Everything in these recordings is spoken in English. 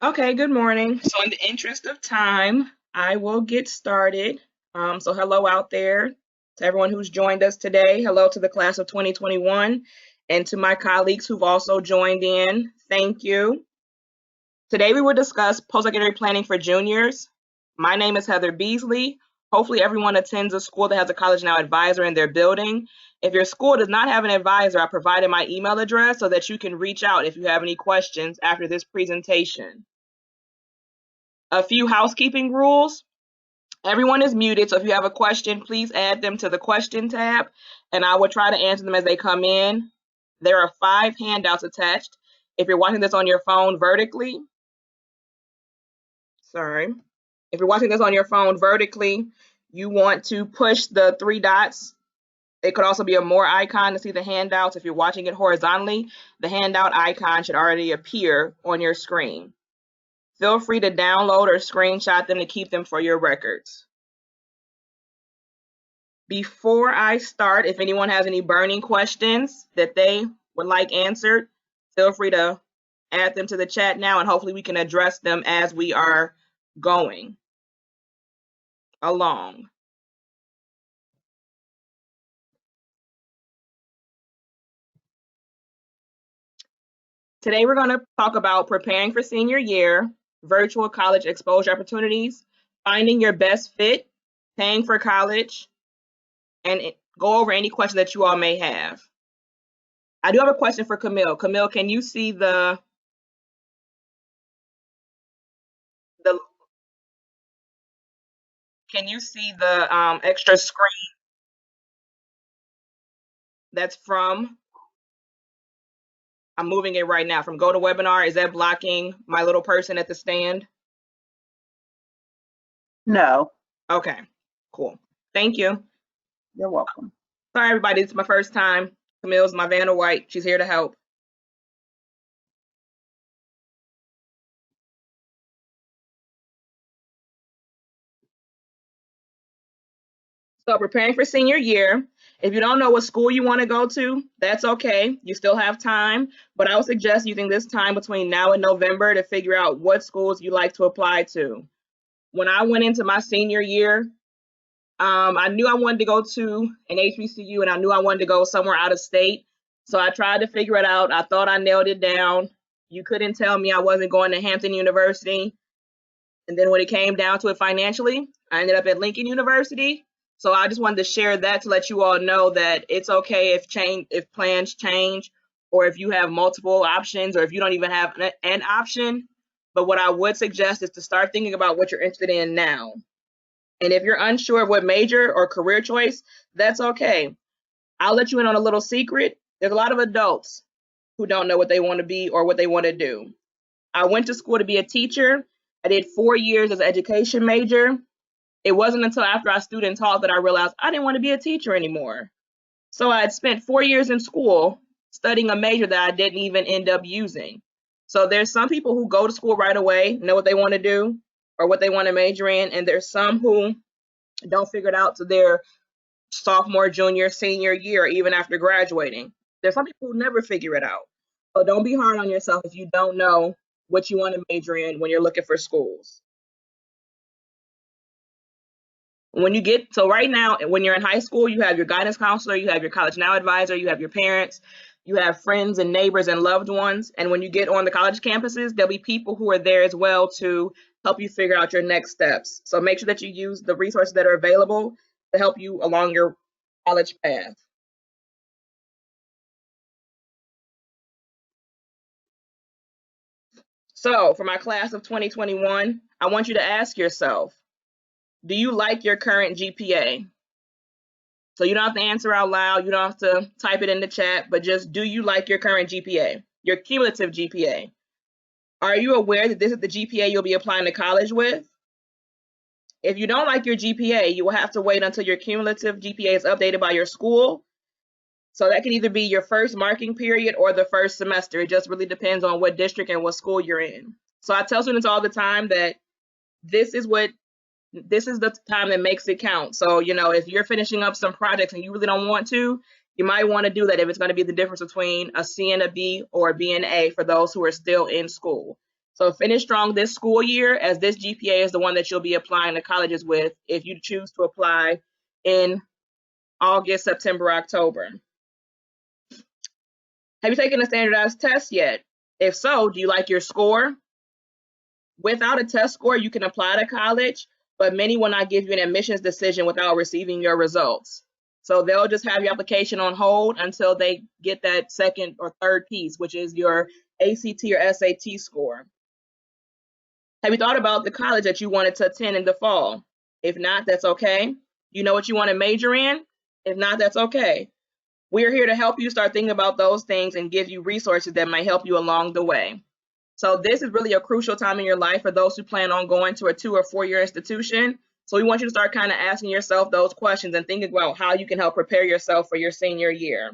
Okay, good morning. So, in the interest of time, I will get started. So, hello out there to everyone who's joined us today. Hello to the class of 2021 and to my colleagues who've also joined in. Thank you. Today, we will discuss post-secondary planning for juniors. My name is Heather Beasley. Hopefully, everyone attends a school that has a College Now advisor in their building. If your school does not have an advisor, I provided my email address so that you can reach out if you have any questions after this presentation. A few housekeeping rules. Everyone is muted, so if you have a question, please add them to the question tab, and I will try to answer them as they come in. There are 5 handouts attached. If you're watching this on your phone vertically, sorry, if you're watching this on your phone vertically, you want to push the 3 dots. It could also be a more icon to see the handouts. If you're watching it horizontally, the handout icon should already appear on your screen. Feel free to download or screenshot them to keep them for your records. Before I start, if anyone has any burning questions that they would like answered, feel free to add them to the chat now, and hopefully we can address them as we are going along. Today we're going to talk about preparing for senior year, virtual college exposure opportunities, finding your best fit, paying for college, and go over any questions that you all may have. I do have a question for Camille. Camille, can you see the extra screen that's from, I'm moving it right now, from GoToWebinar? Is that blocking my little person at the stand? No, Okay, cool. Thank you. you're welcome. Sorry, everybody, it's my first time. Camille's my Vanna White. She's here to help. So, preparing for senior year. If you don't know what school you want to go to, that's okay. You still have time, but I would suggest using this time between now and November to figure out what schools you like to apply to. When I went into my senior year, I knew I wanted to go to an HBCU, and I knew I wanted to go somewhere out of state. So I tried to figure it out. I thought I nailed it down. You couldn't tell me I wasn't going to Hampton University. And then when it came down to it financially, I ended up at Lincoln University. So I just wanted to share that to let you all know that it's okay if plans change, or if you have multiple options, or if you don't even have an option. But what I would suggest is to start thinking about what you're interested in now. And if you're unsure of what major or career choice, that's okay. I'll let you in on a little secret. There's a lot of adults who don't know what they want to be or what they want to do. I went to school to be a teacher. I did 4 years as an education major. It wasn't until after I student taught that I realized I didn't want to be a teacher anymore. So I had spent 4 years in school studying a major that I didn't even end up using. So there's some people who go to school right away, know what they want to do or what they want to major in, and there's some who don't figure it out to their sophomore, junior, senior year, even after graduating. There's some people who never figure it out. So don't be hard on yourself if you don't know what you want to major in when you're looking for schools. So right now, when you're in high school, you have your guidance counselor, you have your College Now advisor, you have your parents, you have friends and neighbors and loved ones. And when you get on the college campuses, there'll be people who are there as well to help you figure out your next steps. So make sure that you use the resources that are available to help you along your college path. So for my class of 2021, I want you to ask yourself, do you like your current GPA? So you don't have to answer out loud, you don't have to type it in the chat, but just, do you like your current GPA, your cumulative GPA? Are you aware that this is the GPA you'll be applying to college with? If you don't like your GPA, you will have to wait until your cumulative GPA is updated by your school. So that can either be your first marking period or the first semester. It just really depends on what district and what school you're in. So I tell students all the time that this is the time that makes it count. So, if you're finishing up some projects and you really don't want to, you might want to do that if it's going to be the difference between a C and a B or a B and A for those who are still in school. So finish strong this school year, as this GPA is the one that you'll be applying to colleges with if you choose to apply in August, September, October. Have you taken a standardized test yet? If so, do you like your score? Without a test score, you can apply to college, but many will not give you an admissions decision without receiving your results. So they'll just have your application on hold until they get that second or third piece, which is your ACT or SAT score. Have you thought about the college that you wanted to attend in the fall? If not, that's okay. You know what you want to major in? If not, that's okay. We're here to help you start thinking about those things and give you resources that might help you along the way. So this is really a crucial time in your life for those who plan on going to a 2 or 4 year institution. So we want you to start kind of asking yourself those questions and thinking about how you can help prepare yourself for your senior year.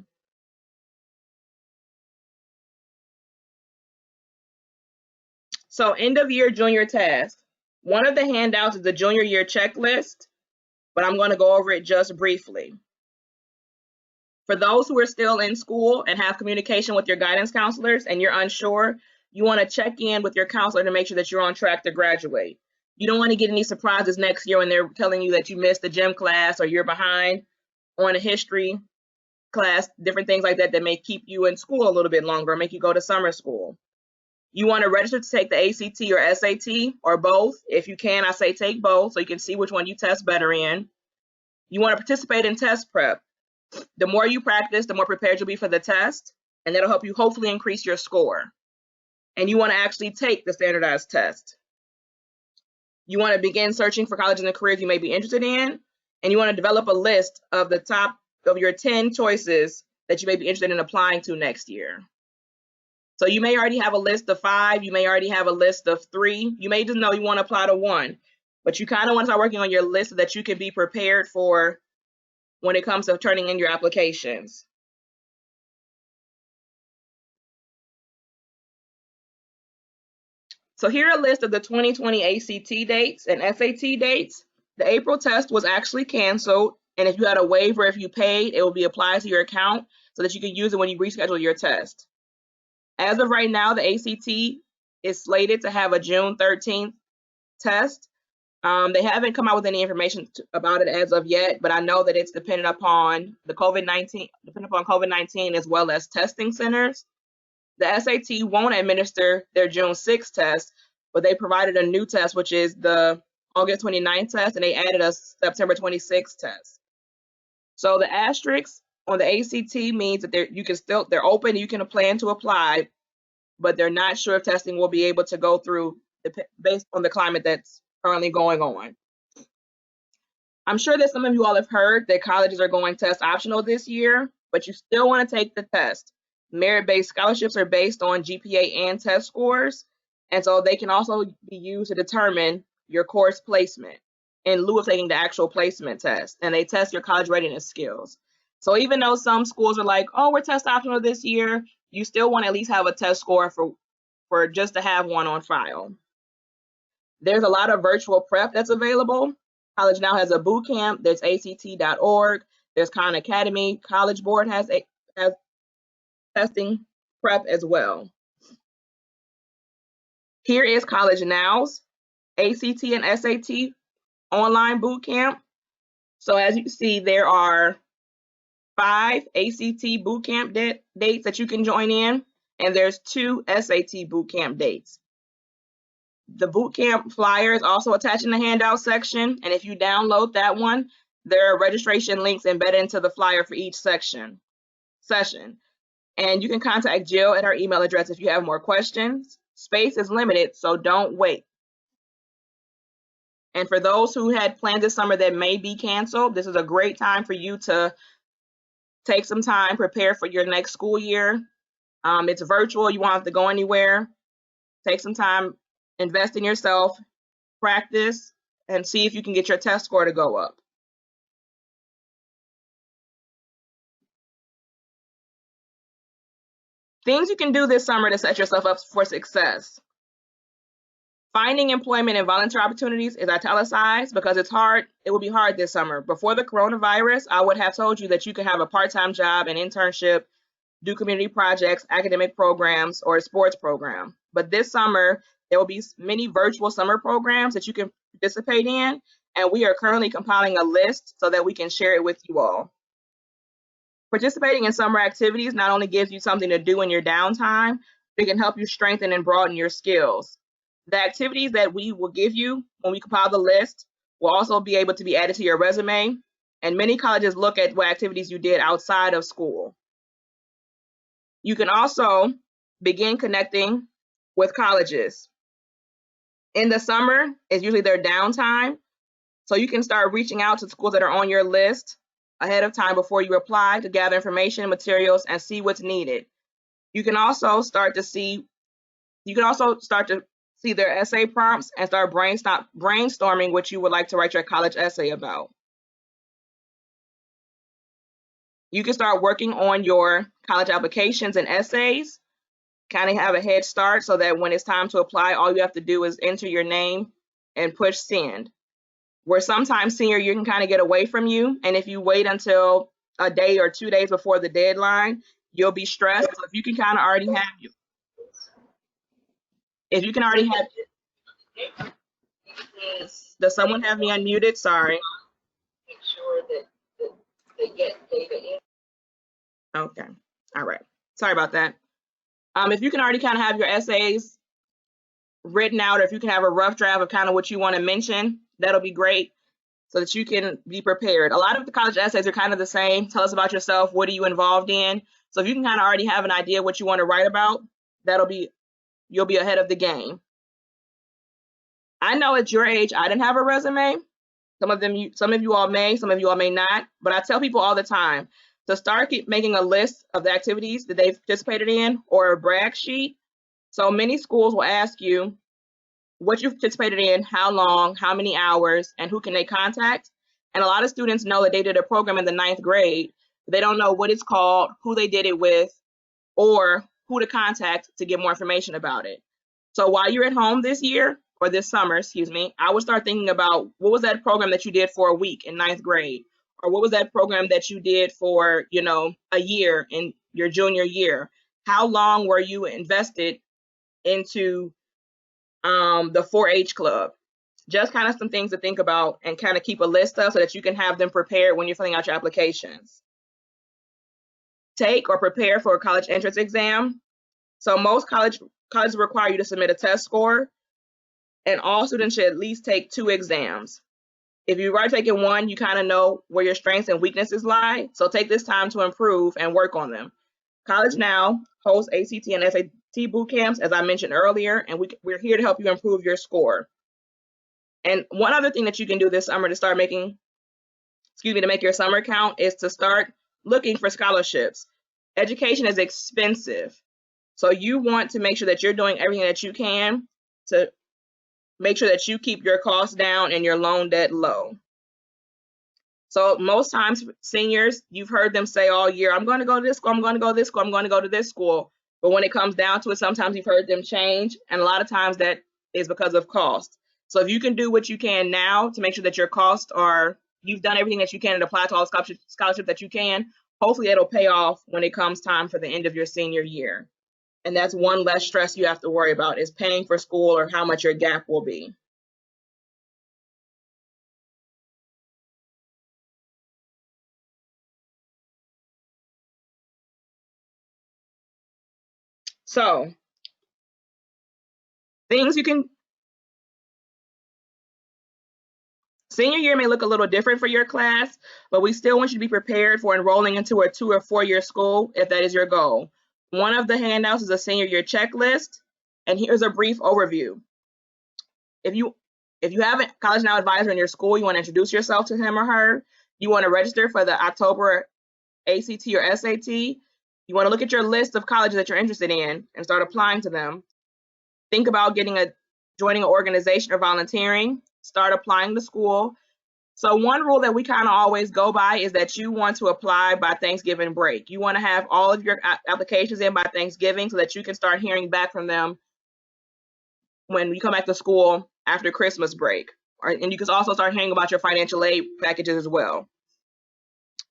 So end of year junior task. One of the handouts is the junior year checklist, but I'm going to go over it just briefly. For those who are still in school and have communication with your guidance counselors and you're unsure, you want to check in with your counselor to make sure that you're on track to graduate. You don't want to get any surprises next year when they're telling you that you missed the gym class or you're behind on a history class, different things like that that may keep you in school a little bit longer, make you go to summer school. You want to register to take the ACT or SAT or both. If you can, I say take both so you can see which one you test better in. You want to participate in test prep. The more you practice, the more prepared you'll be for the test, and that'll help you hopefully increase your score. And you want to actually take the standardized test. You want to begin searching for colleges and careers you may be interested in, and you want to develop a list of the top of your 10 choices that you may be interested in applying to next year. So you may already have a list of 5, you may already have a list of 3, you may just know you want to apply to 1, but you kind of want to start working on your list so that you can be prepared for when it comes to turning in your applications. So here are a list of the 2020 ACT dates and SAT dates. The April test was actually canceled, and if you had a waiver, if you paid, it will be applied to your account so that you can use it when you reschedule your test. As of right now, the ACT is slated to have a June 13th test. They haven't come out with any information about it as of yet, but I know that it's dependent upon the COVID-19 as well as testing centers. The SAT won't administer their June 6th test, but they provided a new test, which is the August 29th test, and they added a September 26th test. So the asterisk on the ACT means that they're open, you can plan to apply, but they're not sure if testing will be able to go through based on the climate that's currently going on. I'm sure that some of you all have heard that colleges are going test optional this year, but you still want to take the test. Merit-based scholarships are based on GPA and test scores, and so they can also be used to determine your course placement in lieu of taking the actual placement test, and they test your college readiness skills. So even though some schools are like, oh, we're test optional this year, you still want to at least have a test score for just to have one on file. There's a lot of virtual prep that's available. College Now has a boot camp. There's ACT.org. There's Khan Academy. College Board has testing prep as well. Here is College Now's ACT and SAT online boot camp. So as you see, there are 5 ACT boot camp dates that you can join in, and there's 2 SAT boot camp dates. The boot camp flyer is also attached in the handout section, and if you download that one, there are registration links embedded into the flyer for each session. And you can contact Jill at her email address if you have more questions. Space is limited, so don't wait. And for those who had planned this summer that may be canceled, this is a great time for you to take some time, prepare for your next school year. It's virtual, you won't have to go anywhere. Take some time, invest in yourself, practice, and see if you can get your test score to go up. Things you can do this summer to set yourself up for success. Finding employment and volunteer opportunities is italicized because it's hard. It will be hard this summer. Before the coronavirus, I would have told you that you could have a part-time job, an internship, do community projects, academic programs, or a sports program. But this summer, There will be many virtual summer programs that you can participate in, and we are currently compiling a list so that we can share it with you all. Participating in summer activities not only gives you something to do in your downtime, but it can help you strengthen and broaden your skills. The activities that we will give you when we compile the list will also be able to be added to your resume, and many colleges look at what activities you did outside of school. You can also begin connecting with colleges. In the summer is usually their downtime, so you can start reaching out to schools that are on your list ahead of time before you apply to gather information and materials and see what's needed. You can also start to see their essay prompts and start brainstorming what you would like to write your college essay about. You can start working on your college applications and essays, kind of have a head start so that when it's time to apply, all you have to do is enter your name and push send. Where sometimes senior year can kind of get away from you, and if you wait until a day or 2 days before the deadline, you'll be stressed. So if you can kind of already have does someone have me unmuted? Sorry. Make sure that they get data in. Okay. All right. Sorry about that. If you can already kind of have your essays written out, or if you can have a rough draft of kind of what you want to mention, that'll be great so that you can be prepared. A lot of the college essays are kind of the same. Tell us about yourself. What are you involved in? So if you can kind of already have an idea what you want to write about, you'll be ahead of the game. I know at your age, I didn't have a resume. Some of you all may, some of you all may not, but I tell people all the time to start making a list of the activities that they've participated in or a brag sheet. So many schools will ask you what you've participated in, how long, how many hours, and who can they contact. And a lot of students know that they did a program in the 9th grade, but they don't know what it's called, who they did it with, or who to contact to get more information about it. So while you're at home this year, or this summer, excuse me, I would start thinking about what was that program that you did for a week in 9th grade? Or what was that program that you did for, a year in your junior year? How long were you invested into the 4-H club? Just kind of some things to think about and kind of keep a list of so that you can have them prepared when you're filling out your applications. Take or prepare for a college entrance exam. So most colleges require you to submit a test score, and all students should at least take 2 exams. If you've already taken one, you kind of know where your strengths and weaknesses lie, so take this time to improve and work on them. College Now hosts ACT and SAT boot camps, as I mentioned earlier, and we're here to help you improve your score. And one other thing that you can do this summer to make your summer count is to start looking for scholarships. Education is expensive, so you want to make sure that you're doing everything that you can to make sure that you keep your costs down and your loan debt low. So most times, seniors, you've heard them say all year, I'm going to go to this school, I'm going to go to this school, I'm going to go to this school. But when it comes down to it, sometimes you've heard them change, and a lot of times that is because of cost. So if you can do what you can now to make sure that your costs you've done everything that you can and apply to all the scholarships that you can, hopefully it'll pay off when it comes time for the end of your senior year. And that's one less stress you have to worry about, is paying for school or how much your gap will be. So, senior year may look a little different for your class, but we still want you to be prepared for enrolling into a 2 or 4 year school if that is your goal. One of the handouts is a senior year checklist, and here's a brief overview. If you have a College Now advisor in your school, you want to introduce yourself to him or her, you want to register for the October ACT or SAT, you want to look at your list of colleges that you're interested in and start applying to them. Think about joining an organization or volunteering, start applying to school. So one rule that we kind of always go by is that you want to apply by Thanksgiving break. You want to have all of your applications in by Thanksgiving so that you can start hearing back from them when you come back to school after Christmas break. And you can also start hearing about your financial aid packages as well.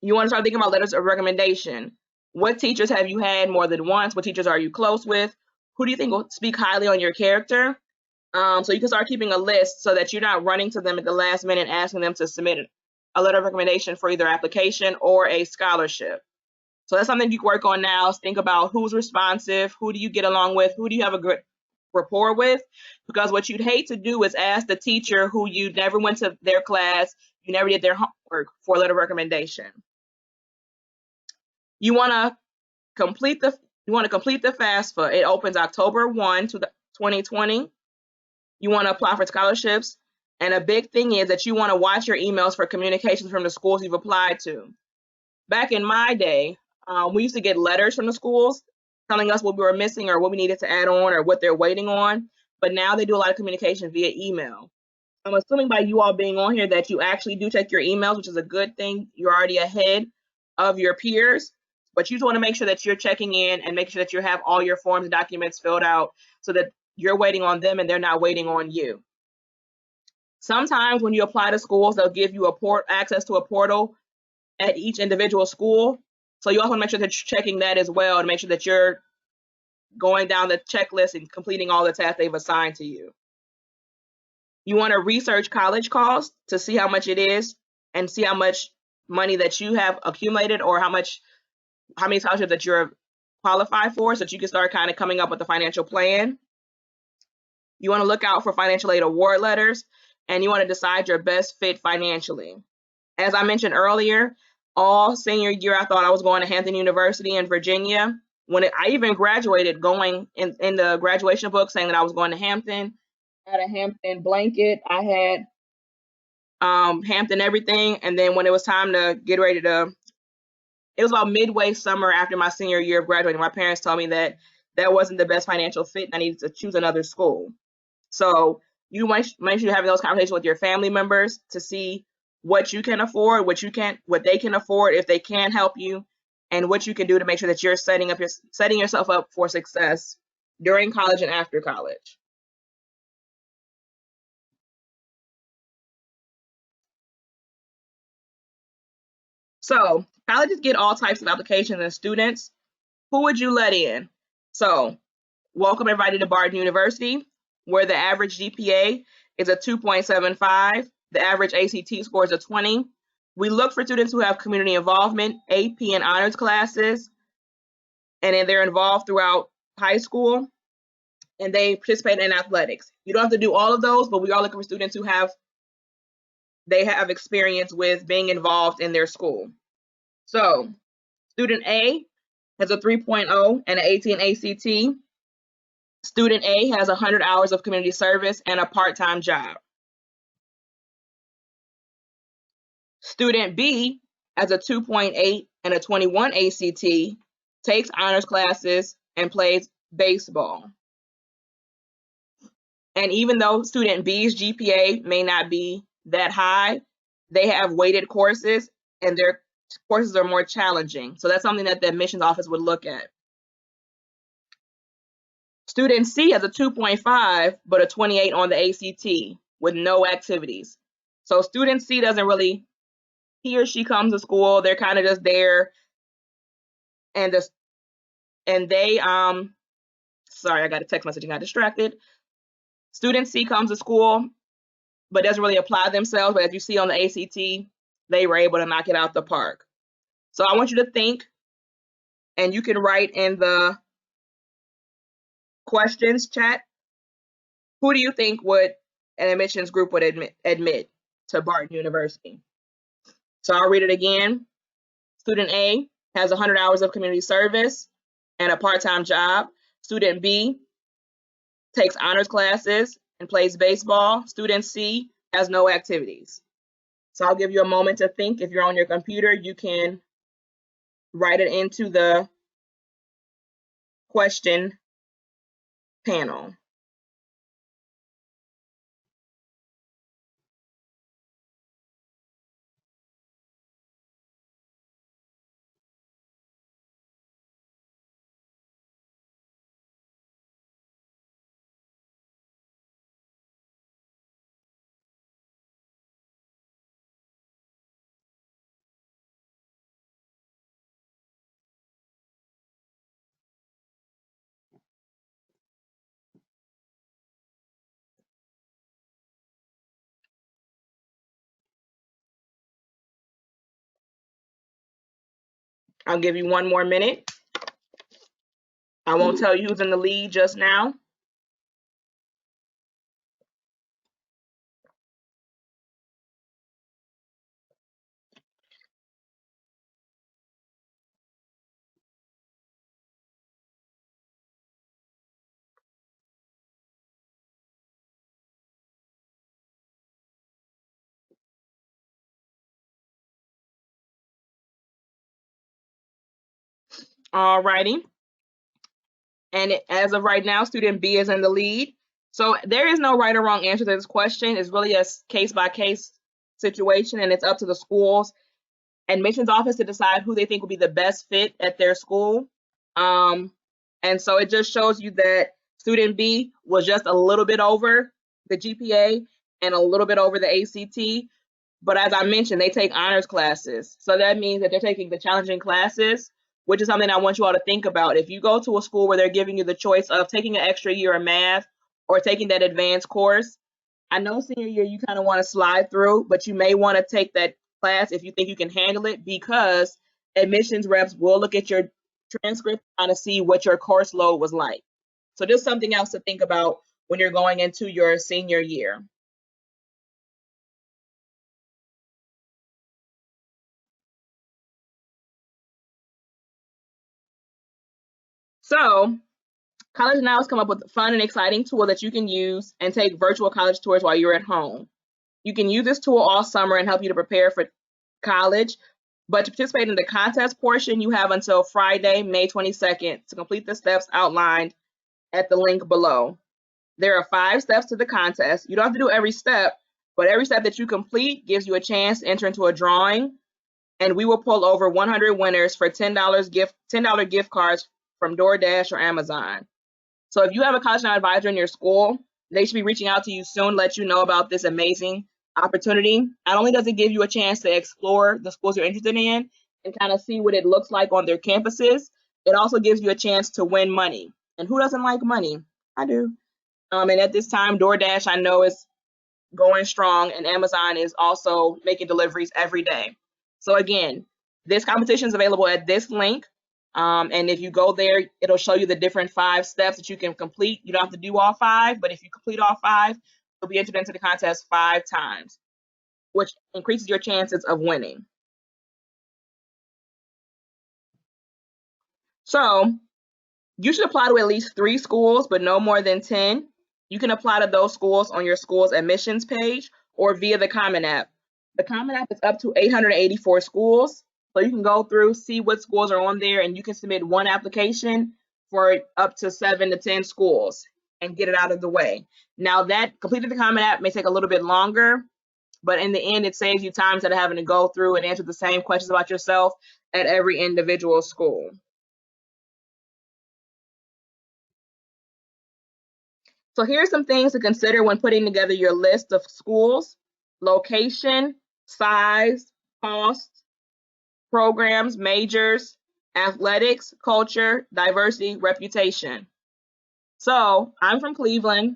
You want to start thinking about letters of recommendation. What teachers have you had more than once? What teachers are you close with? Who do you think will speak highly on your character? So you can start keeping a list so that you're not running to them at the last minute asking them to submit a letter of recommendation for either application or a scholarship. So that's something you can work on now. Think about who's responsive, who do you get along with, who do you have a good rapport with, because what you'd hate to do is ask the teacher who you never went to their class, you never did their homework, for a letter of recommendation. You want to complete the FAFSA. It opens October 1 to 2020. You want to apply for scholarships, and a big thing is that you want to watch your emails for communications from the schools you've applied to. Back in my day, we used to get letters from the schools telling us what we were missing or what we needed to add on or what they're waiting on. But now they do a lot of communication via email. I'm assuming by you all being on here that you actually do check your emails, which is a good thing. You're already ahead of your peers, but you just want to make sure that you're checking in and making sure that you have all your forms and documents filled out so that you're waiting on them and they're not waiting on you. Sometimes when you apply to schools, they'll give you access to a portal at each individual school. So you also want to make sure that you're checking that as well to make sure that you're going down the checklist and completing all the tasks they've assigned to you. You want to research college costs to see how much it is and see how much money that you have accumulated or how many scholarships that you're qualified for, so that you can start kind of coming up with a financial plan. You want to look out for financial aid award letters, and you want to decide your best fit financially. As I mentioned earlier, all senior year, I thought I was going to Hampton University in Virginia. I even graduated, going in the graduation book saying that I was going to Hampton. I had a Hampton blanket. I had Hampton everything. And then when it was time to get ready it was about midway summer after my senior year of graduating, my parents told me that that wasn't the best financial fit and I needed to choose another school. So you make sure you're having those conversations with your family members to see what you can afford, what they can afford, if they can help you, and what you can do to make sure that you're setting yourself up for success during college and after college. So colleges get all types of applications and students. Who would you let in? So welcome everybody to Barden University, where the average GPA is a 2.75. The average ACT score is a 20. We look for students who have community involvement, AP and honors classes, and then they're involved throughout high school, and they participate in athletics. You don't have to do all of those, but we are looking for students who have experience with being involved in their school. So student A has a 3.0 and an 18 ACT. Student A has 100 hours of community service and a part-time job. Student B has a 2.8 and a 21 ACT, takes honors classes, and plays baseball. And even though student B's GPA may not be that high, they have weighted courses and their courses are more challenging. So that's something that the admissions office would look at. Student C has a 2.5, but a 28 on the ACT with no activities. So student C doesn't really, he or she comes to school, they're kind of just there, and they sorry, I got a text message and got distracted. Student C comes to school but doesn't really apply themselves, but as you see on the ACT, they were able to knock it out the park. So I want you to think, and you can write in the questions chat, who do you think would an admissions group would admit to Barden University? So I'll read it again. Student A has 100 hours of community service and a part-time job. Student B takes honors classes and plays baseball. Student C has no activities. So I'll give you a moment to think. If you're on your computer, you can write it into the question panel. I'll give you 1 more minute. I won't tell you who's in the lead just now. All righty. And as of right now, student B is in the lead. So there is no right or wrong answer to this question. It's really a case by case situation, and it's up to the school's admissions office to decide who they think will be the best fit at their school. And so it just shows you that student B was just a little bit over the GPA and a little bit over the ACT. But as I mentioned, they take honors classes. So that means that they're taking the challenging classes, which is something I want you all to think about. If you go to a school where they're giving you the choice of taking an extra year of math or taking that advanced course, I know senior year you kind of want to slide through, but you may want to take that class if you think you can handle it, because admissions reps will look at your transcript to kind of see what your course load was like. So just something else to think about when you're going into your senior year. So College Now has come up with a fun and exciting tool that you can use and take virtual college tours while you're at home. You can use this tool all summer and help you to prepare for college. But to participate in the contest portion, you have until Friday, May 22nd to complete the steps outlined at the link below. There are 5 steps to the contest. You don't have to do every step, but every step that you complete gives you a chance to enter into a drawing, and we will pull over 100 winners for $10 gift cards from DoorDash or Amazon. So if you have a College Now advisor in your school, they should be reaching out to you soon, let you know about this amazing opportunity. Not only does it give you a chance to explore the schools you're interested in and kind of see what it looks like on their campuses, it also gives you a chance to win money. And who doesn't like money? I do. And at this time, DoorDash, I know, is going strong, and Amazon is also making deliveries every day. So again, this competition is available at this link. And if you go there, it'll show you the different 5 steps that you can complete. You don't have to do all 5, but if you complete all 5, you'll be entered into the contest 5 times, which increases your chances of winning. So you should apply to at least 3 schools, but no more than 10. You can apply to those schools on your school's admissions page or via the Common App. The Common App is up to 884 schools. So you can go through, see what schools are on there, and you can submit one application for up to 7 to 10 schools and get it out of the way. Now, that completing the Common App may take a little bit longer, but in the end, it saves you time instead of having to go through and answer the same questions about yourself at every individual school. So here's some things to consider when putting together your list of schools: location, size, cost, programs, majors, athletics, culture, diversity, reputation. So I'm from Cleveland.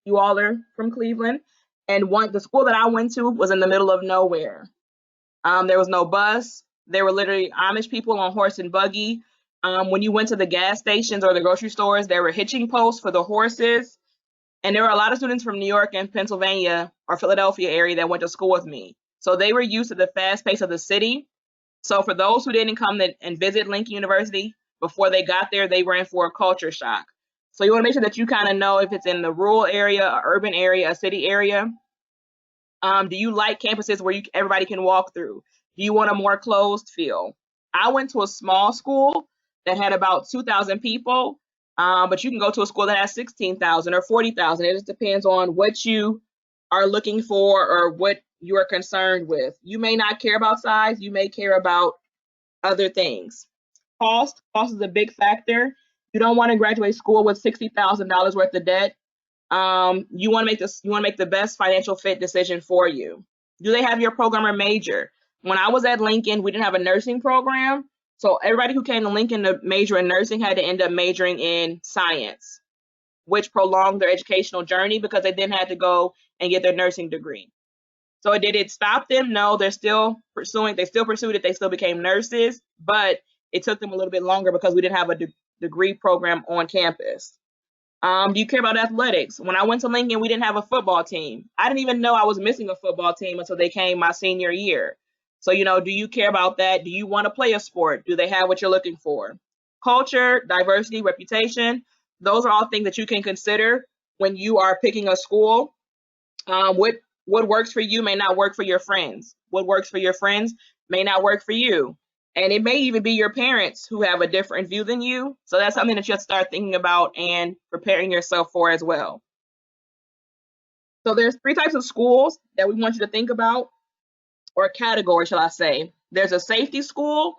You all are from Cleveland. And the school that I went to was in the middle of nowhere. There was no bus. There were literally Amish people on horse and buggy. When you went to the gas stations or the grocery stores, there were hitching posts for the horses. And there were a lot of students from New York and Pennsylvania or Philadelphia area that went to school with me. So they were used to the fast pace of the city. So for those who didn't come and visit Lincoln University before they got there, they were in for a culture shock. So you want to make sure that you kind of know if it's in the rural area, a urban area, a city area. Do you like campuses where everybody can walk through? Do you want a more closed feel? I went to a small school that had about 2,000 people, but you can go to a school that has 16,000 or 40,000. It just depends on what you are looking for or what you are concerned with. You may not care about size. You may care about other things. Cost is a big factor. You don't want to graduate school with $60,000 worth of debt. You want to make the best financial fit decision for you. Do they have your program or major? When I was at Lincoln, we didn't have a nursing program. So everybody who came to Lincoln to major in nursing had to end up majoring in science, which prolonged their educational journey because they then had to go and get their nursing degree. So did it stop them? No, they're still pursuing. They still pursued it. They still became nurses, but it took them a little bit longer because we didn't have a degree program on campus. Do you care about athletics? When I went to Lincoln, we didn't have a football team. I didn't even know I was missing a football team until they came my senior year. So, do you care about that? Do you want to play a sport? Do they have what you're looking for? Culture, diversity, reputation, those are all things that you can consider when you are picking a school. What works for you may not work for your friends. What works for your friends may not work for you. And it may even be your parents who have a different view than you. So that's something that you have to start thinking about and preparing yourself for as well. So there's 3 types of schools that we want you to think about, or categories, shall I say. There's a safety school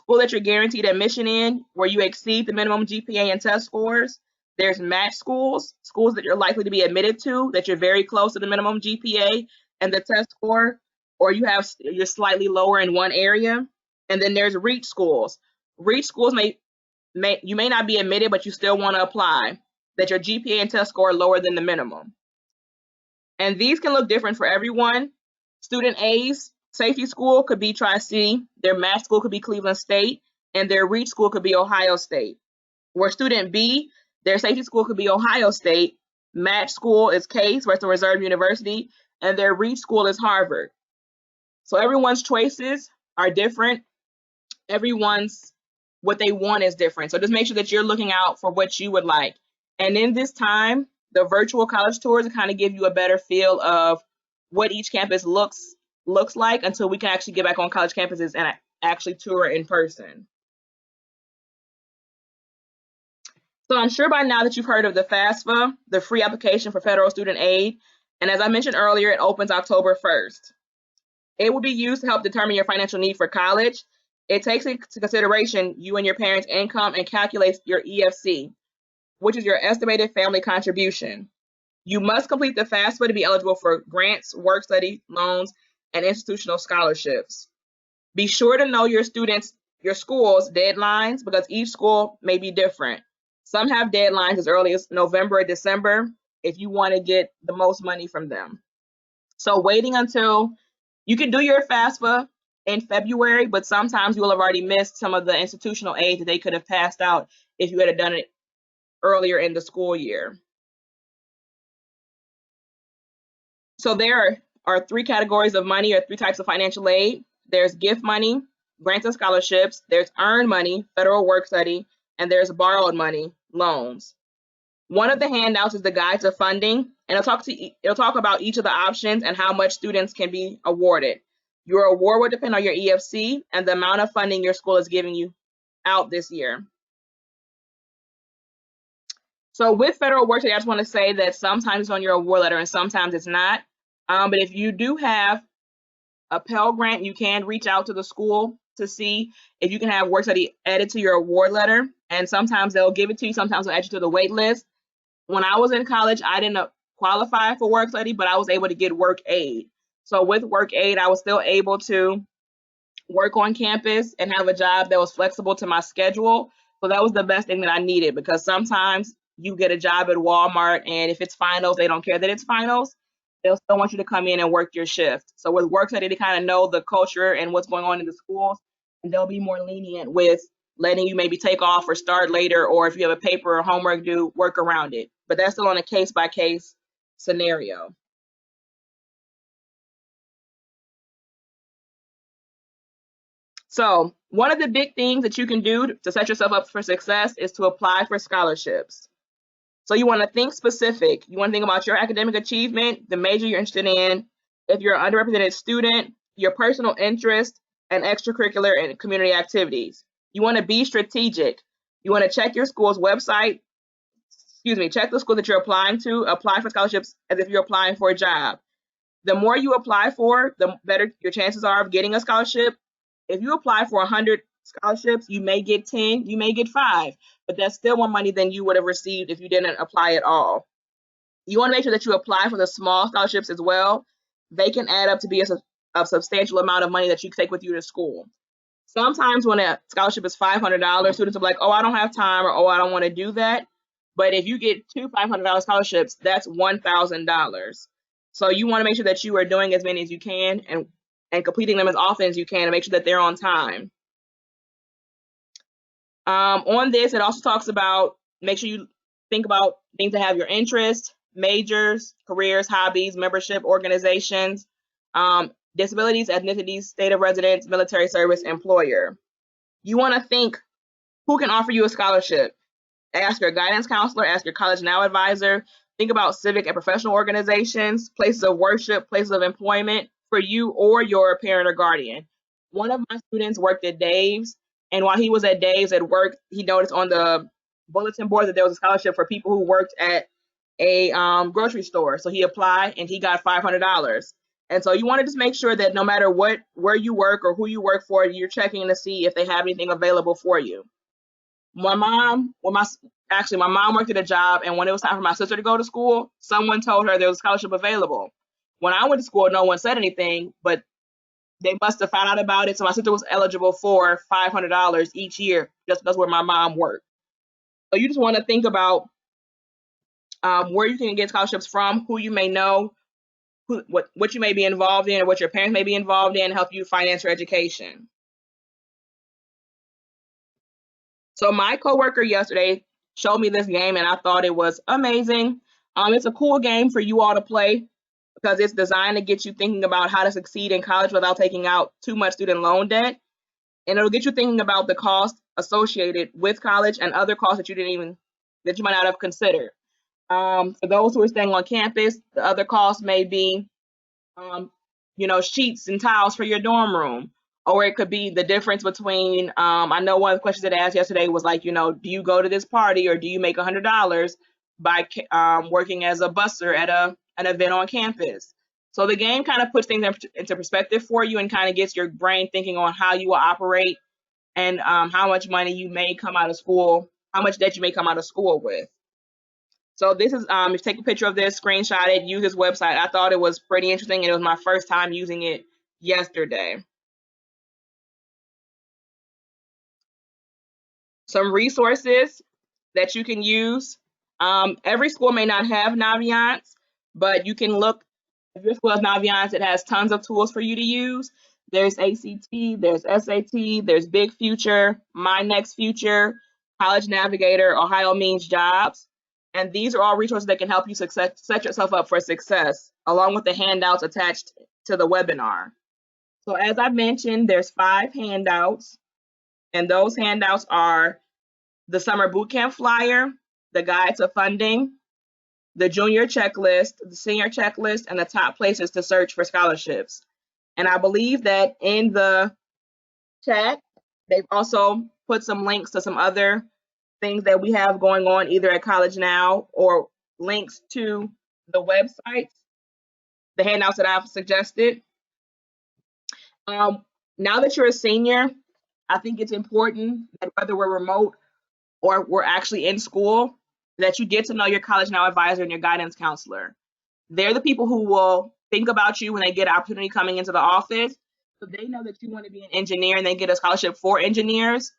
that you're guaranteed admission in, where you exceed the minimum GPA and test scores. There's match schools that you're likely to be admitted to, that you're very close to the minimum GPA and the test score, or you're slightly lower in one area. And then there's reach schools. Reach schools you may not be admitted, but you still want to apply, that your GPA and test score are lower than the minimum. And these can look different for everyone. Student A's safety school could be Tri-C, their match school could be Cleveland State, and their reach school could be Ohio State. Where Student B, their safety school could be Ohio State, match school is Case, Western Reserve University, and their reach school is Harvard. So everyone's choices are different. Everyone's what they want is different. So just make sure that you're looking out for what you would like. And in this time, the virtual college tours kind of give you a better feel of what each campus looks like until we can actually get back on college campuses and actually tour in person. So I'm sure by now that you've heard of the FAFSA, the free application for federal student aid. And as I mentioned earlier, it opens October 1st. It will be used to help determine your financial need for college. It takes into consideration you and your parents' income and calculates your EFC, which is your estimated family contribution. You must complete the FAFSA to be eligible for grants, work study loans, and institutional scholarships. Be sure to know your school's deadlines, because each school may be different. Some have deadlines as early as November or December if you want to get the most money from them. So waiting until you can do your FAFSA in February, but sometimes you will have already missed some of the institutional aid that they could have passed out if you had done it earlier in the school year. So there are 3 categories of money, or 3 types of financial aid. There's gift money, grants and scholarships, there's earned money, federal work study, and there's borrowed money, loans. One of the handouts is the guide to funding, and it'll talk about each of the options and how much students can be awarded. Your award will depend on your EFC and the amount of funding your school is giving you out this year. So with federal work study, I just want to say that sometimes it's on your award letter and sometimes it's not. But if you do have a Pell Grant, you can reach out to the school to see if you can have work study added to your award letter. And sometimes they'll give it to you, sometimes they'll add you to the wait list. When I was in college, I didn't qualify for work study, but I was able to get work aid. So with work aid, I was still able to work on campus and have a job that was flexible to my schedule. So that was the best thing that I needed, because sometimes you get a job at Walmart and if it's finals, they don't care that it's finals. They'll still want you to come in and work your shift. So with work study, they kind of know the culture and what's going on in the schools, and they'll be more lenient with letting you maybe take off or start later, or if you have a paper or homework due, work around it. But that's still on a case-by-case scenario. So one of the big things that you can do to set yourself up for success is to apply for scholarships. So you want to think specific. You want to think about your academic achievement, the major you're interested in, if you're an underrepresented student, your personal interest, and extracurricular and community activities. You want to be strategic. You want to check your school's website. Check the school that you're applying to. Apply for scholarships as if you're applying for a job. The more you apply for, the better your chances are of getting a scholarship. If you apply for 100 scholarships, you may get 10, you may get 5, but that's still more money than you would have received if you didn't apply at all. You want to make sure that you apply for the small scholarships as well. They can add up to be a substantial amount of money that you take with you to school. Sometimes when a scholarship is $500, students are like, oh, I don't have time, or oh, I don't want to do that. But if you get 2 $500 scholarships, that's $1,000. So you want to make sure that you are doing as many as you can and completing them as often as you can to make sure that they're on time. On this, it also talks about make sure you think about things that have your interest, majors, careers, hobbies, membership, organizations, disabilities, ethnicities, state of residence, military service, employer. You want to think who can offer you a scholarship. Ask your guidance counselor, ask your College Now advisor. Think about civic and professional organizations, places of worship, places of employment for you or your parent or guardian. One of my students worked at Dave's, and while he was at Dave's at work, he noticed on the bulletin board that there was a scholarship for people who worked at a grocery store. So he applied and he got $500. And so you want to just make sure that no matter where you work or who you work for, you're checking to see if they have anything available for you. My mom worked at a job, and when it was time for my sister to go to school, someone told her there was a scholarship available. When I went to school, no one said anything, but they must have found out about it. So my sister was eligible for $500 each year just because where my mom worked. So you just want to think about where you can get scholarships from, who you may know, what you may be involved in, or what your parents may be involved in, help you finance your education. So my coworker yesterday showed me this game, and I thought it was amazing. It's a cool game for you all to play because it's designed to get you thinking about how to succeed in college without taking out too much student loan debt. And it'll get you thinking about the cost associated with college and other costs that you might not have considered. For those who are staying on campus, the other costs may be um, sheets and towels for your dorm room. Or it could be the difference between, I know one of the questions that I asked yesterday was like, do you go to this party or do you make $100 by working as a busser at an event on campus? So the game kind of puts things into perspective for you and kind of gets your brain thinking on how you will operate and how much money you may come out of school, how much debt you may come out of school with. So this is, if you take a picture of this, screenshot it, use this website. I thought it was pretty interesting, and it was my first time using it yesterday. Some resources that you can use. Every school may not have Naviance, but you can look, if your school has Naviance, it has tons of tools for you to use. There's ACT, there's SAT, there's Big Future, My Next Future, College Navigator, Ohio Means Jobs. And these are all resources that can help you set yourself up for success, along with the handouts attached to the webinar. So as I mentioned, there's 5 handouts, and those handouts are the summer bootcamp flyer, the guide to funding, the junior checklist, the senior checklist, and the top places to search for scholarships. And I believe that in the chat, they've also put some links to some other things that we have going on either at College Now or links to the websites, the handouts that I've suggested. Now that you're a senior, I think it's important that whether we're remote or we're actually in school, that you get to know your College Now advisor and your guidance counselor. They're the people who will think about you when they get an opportunity coming into the office. So they know that you want to be an engineer and they get a scholarship for engineers.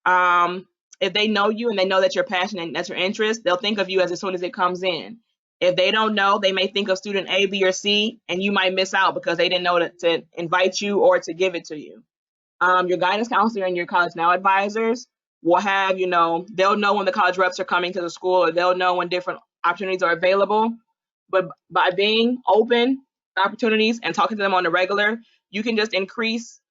If they know you and they know that you're passionate and that's your interest, they'll think of you as soon as it comes in. If they don't know, they may think of student A, B, or C, and you might miss out because they didn't know to invite you or to give it to you. Your guidance counselor and your College Now advisors will have, they'll know when the college reps are coming to the school, or they'll know when different opportunities are available. But by being open to opportunities and talking to them on the regular, you can just increase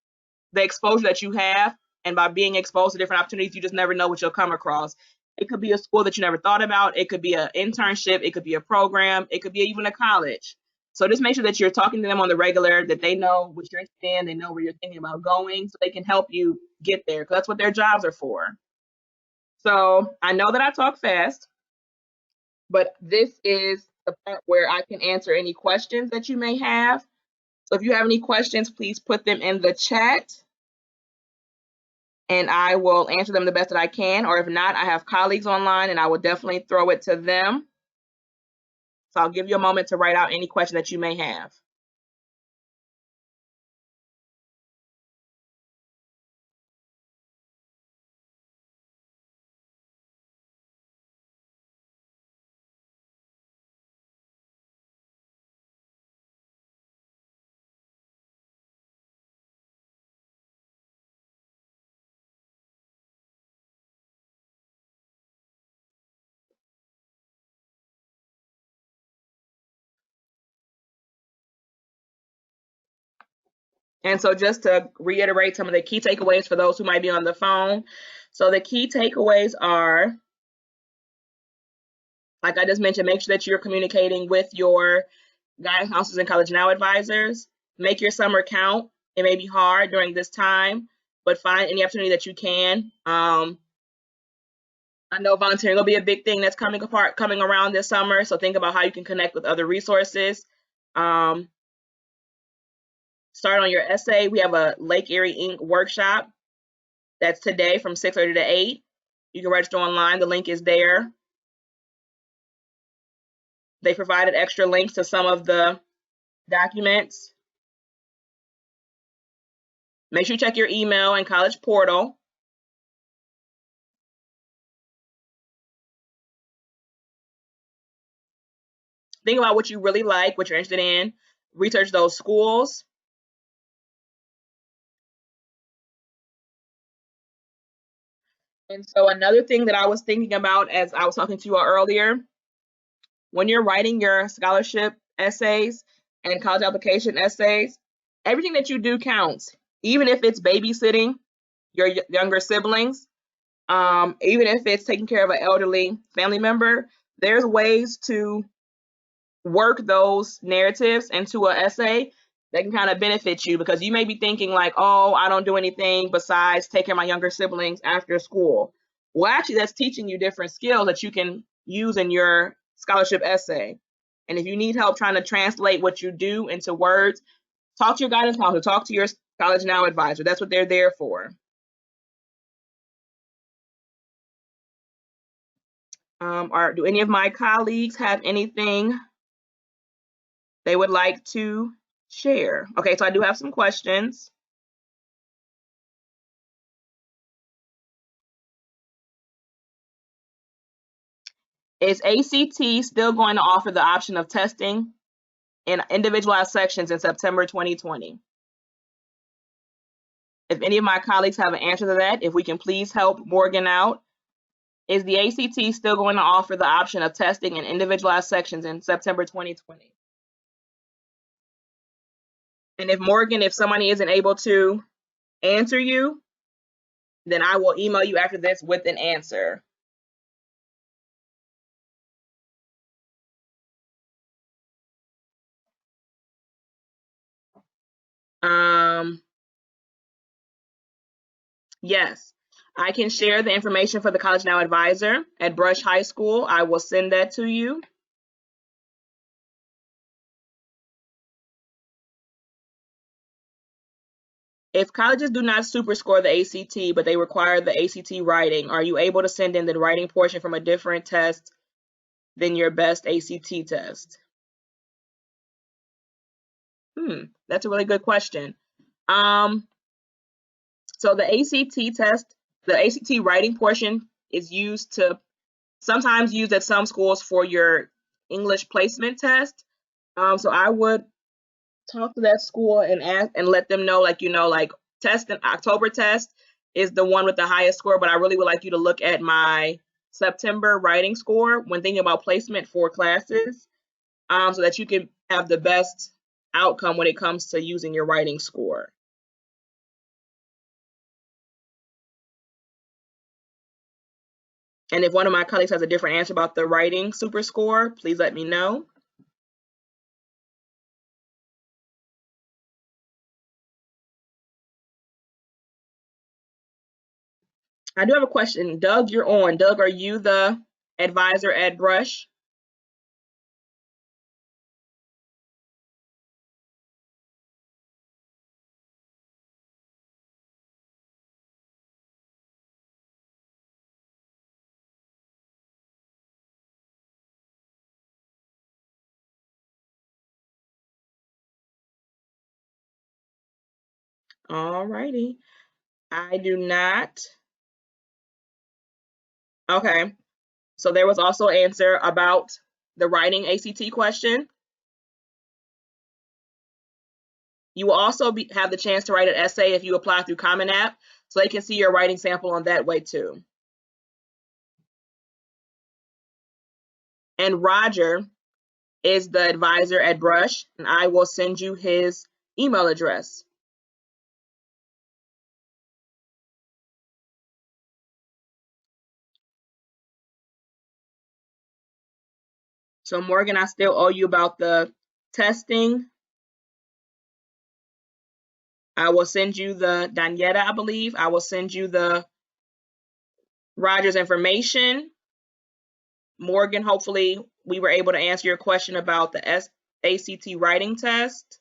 the exposure that you have. And by being exposed to different opportunities, you just never know what you'll come across. It could be a school that you never thought about. It could be an internship. It could be a program. It could be even a college. So just make sure that you're talking to them on the regular, that they know what you're interested in, they know where you're thinking about going, so they can help you get there, because that's what their jobs are for. So I know that I talk fast, but this is the part where I can answer any questions that you may have. So if you have any questions, please put them in the chat, and I will answer them the best that I can. Or if not, I have colleagues online, and I will definitely throw it to them. So I'll give you a moment to write out any question that you may have. And so just to reiterate some of the key takeaways for those who might be on the phone. So the key takeaways are, like I just mentioned, make sure that you're communicating with your guidance counselors and College Now advisors. Make your summer count. It may be hard during this time, but find any opportunity that you can. I know volunteering will be a big thing that's coming around this summer. So think about how you can connect with other resources. Start on your essay. We have a Lake Erie Ink workshop. That's today from 6:30 to 8. You can register online. The link is there. They provided extra links to some of the documents. Make sure you check your email and college portal. Think about what you really like, what you're interested in. Research those schools. And so another thing that I was thinking about as I was talking to you earlier, when you're writing your scholarship essays and college application essays, everything that you do counts, even if it's babysitting your younger siblings, even if it's taking care of an elderly family member. There's ways to work those narratives into an essay that can kind of benefit you, because you may be thinking like, oh, I don't do anything besides take care of my younger siblings after school. Well, actually, that's teaching you different skills that you can use in your scholarship essay. And if you need help trying to translate what you do into words, talk to your guidance counselor, talk to your College Now advisor. That's what they're there for. Do any of my colleagues have anything they would like to share? Okay, so I do have some questions. Is ACT still going to offer the option of testing in individualized sections in September 2020? If any of my colleagues have an answer to that, if we can please help Morgan out. Is the ACT still going to offer the option of testing in individualized sections in September 2020? And if Morgan, if somebody isn't able to answer you, then I will email you after this with an answer. Yes, I can share the information for the College Now advisor at Brush High School. I will send that to you. If colleges do not super score the ACT, but they require the ACT writing, are you able to send in the writing portion from a different test than your best ACT test? That's a really good question. So the ACT test, the ACT writing portion is sometimes used at some schools for your English placement test. So I would talk to that school and ask and let them know, like test and October test is the one with the highest score, but I really would like you to look at my September writing score when thinking about placement for classes, so that you can have the best outcome when it comes to using your writing score. And if one of my colleagues has a different answer about the writing super score, please let me know. I do have a question. Doug, you're on. Doug, are you the advisor at Brush? All righty. I do not. Okay. So there was also an answer about the writing ACT question. You will also have the chance to write an essay if you apply through Common App, so they can see your writing sample on that way too. And Roger is the advisor at Brush, and I will send you his email address. So Morgan, I still owe you about the testing. I will send you the Danietta, I believe. I will send you the Rogers information. Morgan, hopefully we were able to answer your question about the ACT writing test.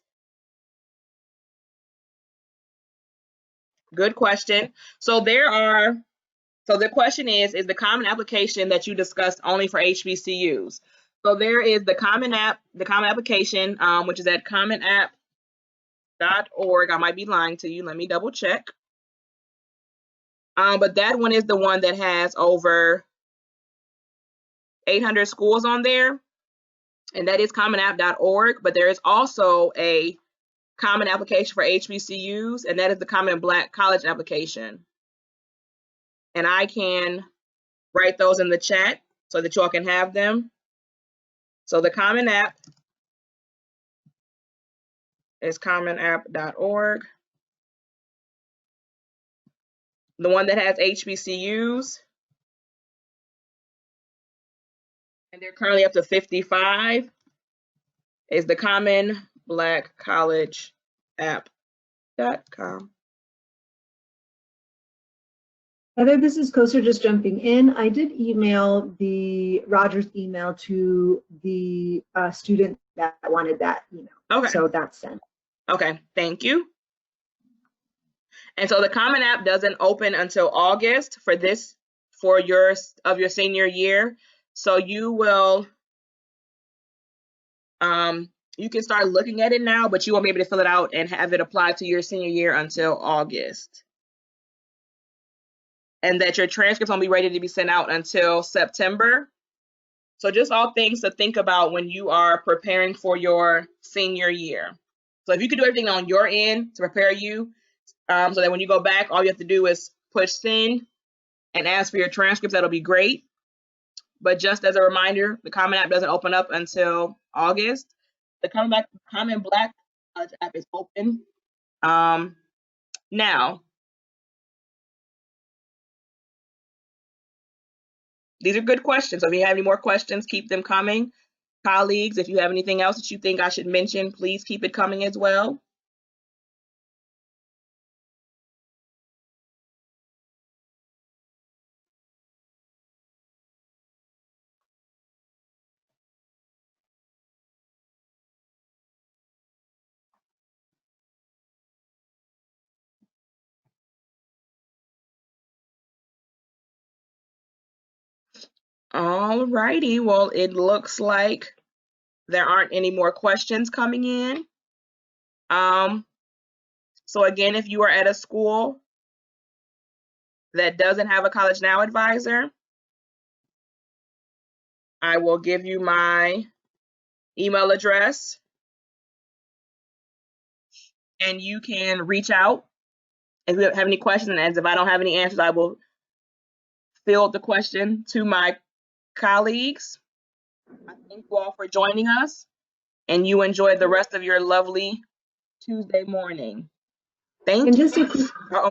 Good question. So the question is the common application that you discussed only for HBCUs? So there is the common application, which is at commonapp.org. I might be lying to you. Let me double check. But that one is the one that has over 800 schools on there, and that is commonapp.org. But there is also a common application for HBCUs, and that is the Common Black College application. And I can write those in the chat so that y'all can have them. So the Common App is commonapp.org. The one that has HBCUs, and they're currently up to 55, is the Common Black College app.com. Heather, this is Koser just jumping in. I did email the Rogers email to the student that wanted that email. Okay. So that's sent. Okay, thank you. And so the Common App doesn't open until August for your senior year. So you will, you can start looking at it now, but you won't be able to fill it out and have it applied to your senior year until August. And that your transcripts won't be ready to be sent out until September. So just all things to think about when you are preparing for your senior year. So if you can do everything on your end to prepare you, so that when you go back, all you have to do is push send and ask for your transcripts, that'll be great. But just as a reminder, the Common App doesn't open up until August. The Common Black College app is open now. These are good questions. So if you have any more questions, keep them coming. Colleagues, if you have anything else that you think I should mention, please keep it coming as well. All righty. Well, it looks like there aren't any more questions coming in. So again, if you are at a school that doesn't have a College Now advisor, I will give you my email address and you can reach out if you have any questions. And if I don't have any answers, I will field the question to my colleagues. I thank you all for joining us, and you enjoy the rest of your lovely Tuesday morning. Thank you. And just a quick